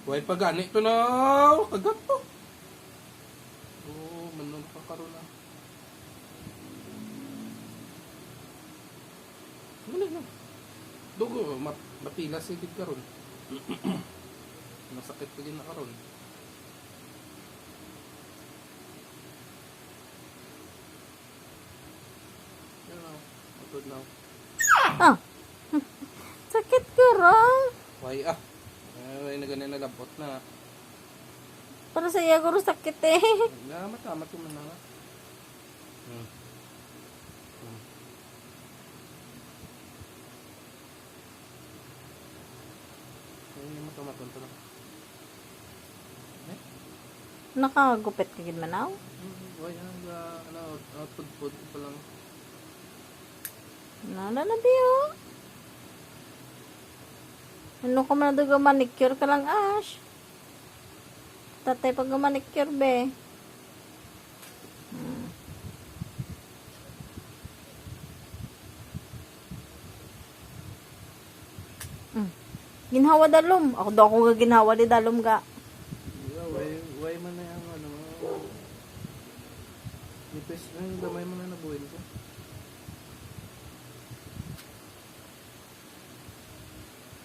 Huwag pa gani ito na. Kagat to. Oo, manon pa karoon na. Muli na. Dugo, mapila sigid karon. Masakit pa din na karon. Yan na. Matod na. Ah! Sakit ko ron. Why ah? Ay, na ganyan nalabot na. Para sa iya ko rin sakit eh. Matamat ko man na nga. Ay, matamat ko na. Nakagupit ka gid manaw? Why ah? Pud pa lang. Nalalabi oh. Ano ka man na manicure ka lang, Ash? Tatay pag manicure, be. Ginhawa dalom. Ako daw ako ginhawa di dalom ga. Why man na yung ano? Nipis, gamay mo na nabuhin ko.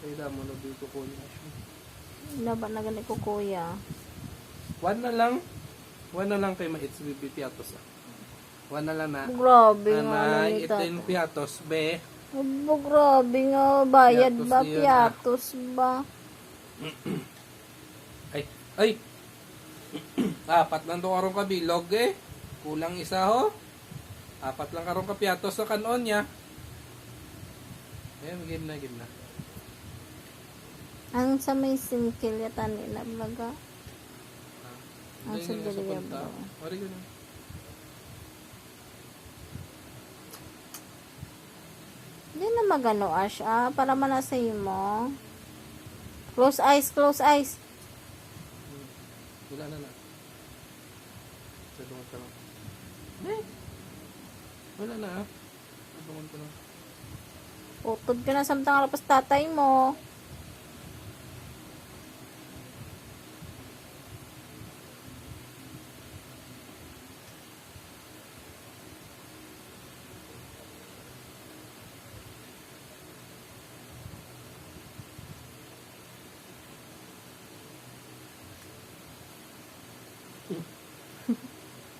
Ay, damo na dito ko niya. Laban na ganit ko, kuya. One na lang kay Maits Bibi Piatos ah. One na lang na. Grabe nga Nanay, lang ito yung Piatos, be. Abo, grabe nga. Bayad Piatos ba? yun, Piatos ba? Ay! Apat lang doon karong kabilog eh. Kulang isa ho. Apat lang karong kapiatos sa kanon niya. Eh, game na. Ang sa may simkil yata nila baga. Ang sa Hindi nga diliga punta. ba? Wari ko na. Hindi na magano, Ash. Para manasay mo. Close eyes, close eyes. Wala na. Sa dungan ka lang. Wala na ah. Sa dungan ka lang. Utod ka na samtang alapas tatay mo.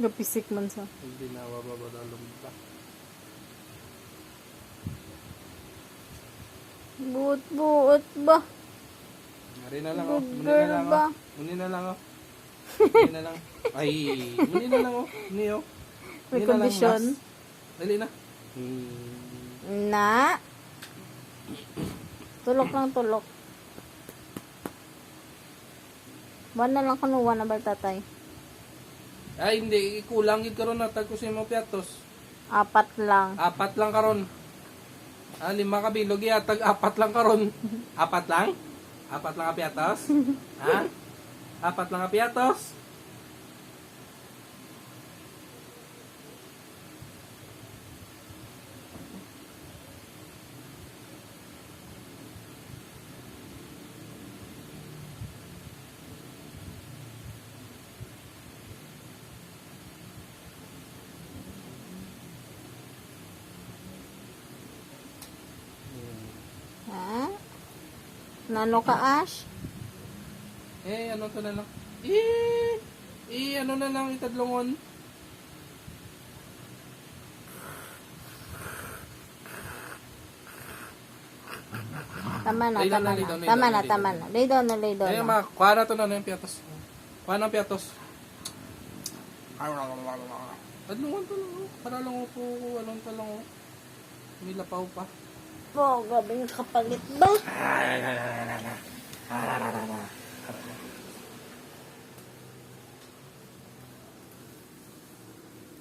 Gapisik man sa. Hindi na wababadalong ba. Buot ba? Ngari na lang oh. Good Muni girl na lang ba? oh. Muni na lang oh. Muni na lang. Ay, muni na lang oh. Muni oh. May Muni na lang, kondisyon. mas. Dali na. Na. Tulok lang tulok. One na lang kanuwa na ba tatay? Ay, hindi. Kulang gid karon na tagko sa imong piatos. Apat lang. Apat lang karon. 5 kabilog tag apat lang karon. Apat lang? Apat lang ka piatos? Ha? Apat lang ka piatos? Ha? Nano ka, Ash? Ano to na lang? Ano na lang itadlongon? Tama na, Lay down tama na, lay na. down, lay Tama down, na, lay tama down. na. Lay down na, lay down Ay, na. kuha na to na yung piatos. Kuha ng piatos. Tadlongon to lang. Para lang po, anong to lang. May lapaw pa. Po, gabing kapalit ba?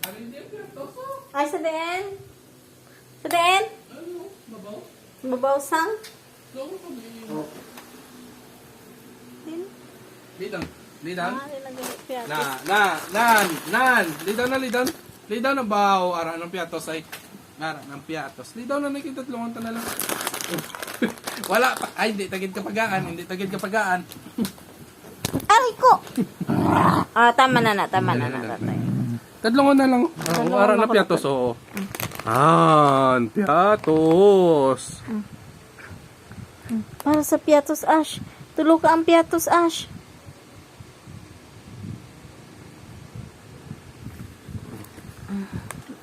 Ano hindi yung piatos? Ay, sabihin? Sabihin? Ano? Mabaw? Mabawsang? Gawin ko ba? Din? Lidon. Lidon? Nilagay piatos. Lidon na, lidon. Lidon na baw. Ara ng piatos ay. Ara ng piatos. Lidon na nakita tulungan ta na lang. Wala pa. Ay, hindi tagid kapagaan. Hindi tagid kapagaan. aray ko. Tama na, tatay. Tadlong ko na lang. Tadlong Ara ako na piatos, oo. Piatos. Para sa piatos, Ash. Tulo ka ang piatos, Ash.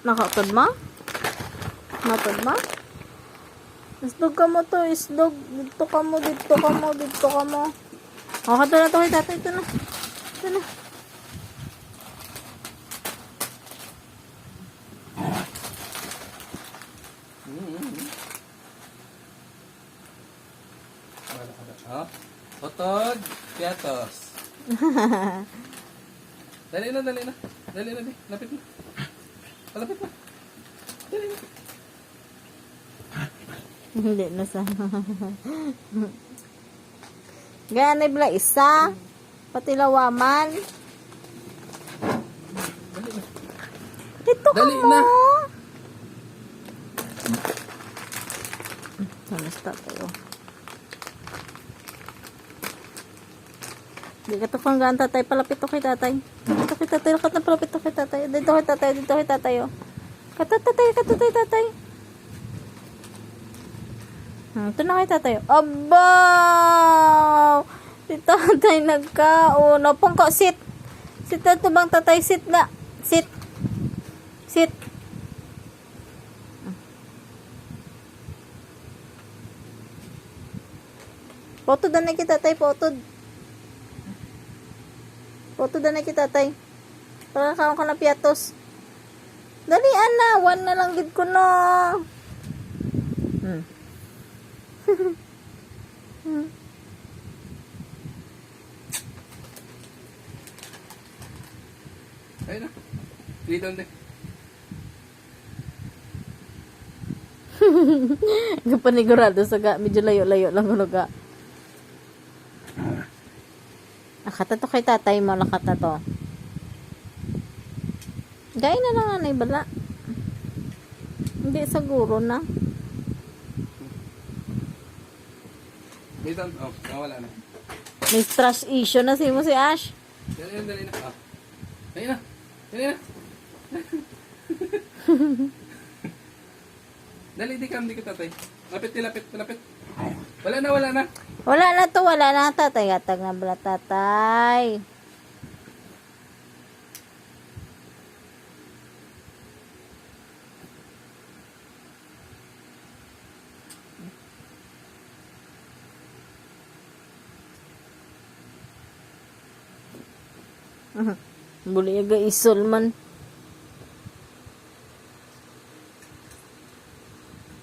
Nakatod ma? Natod ma? Isdog ka mo to, isdog. Dito ka mo. Kato na to kay tatay. Ito na. Otod, piatos. Dali na. Lapit na. Dali na. Hindi na sa. Ganay bala isa. Pati lawaman. Dito ka Dali mo. na. Basta tayo. Hindi ka to kung gaan tatay. Palapit to kay tatay. Lakat na palapit to kay tatay. Dito kay tatay. Oh. Tatay. Ito na kay tatay. Abaw! Si tatay nagkaon. Napong ko, sit. Sit na ito bang tatay? Sit na. Sit. Potod na kita tatay. Potod na kita tatay. Para kaon ka na piatos. Dalian na. One na lang gid ko no. Ayun na. Dito na. Panigurado sa ga. Medyo layo-layo lang ulo ga. Nakata to kay tatay mo. Nakata to. Gaya na lang anay bala. Hindi siguro na. Dito. Nawala na. May trust issue na si Ash. Dali na. Dali na. Dali, di ka tatay. Lapit. Wala na. Wala na tatay. Gatag na bala tatay. Buli ga isol man.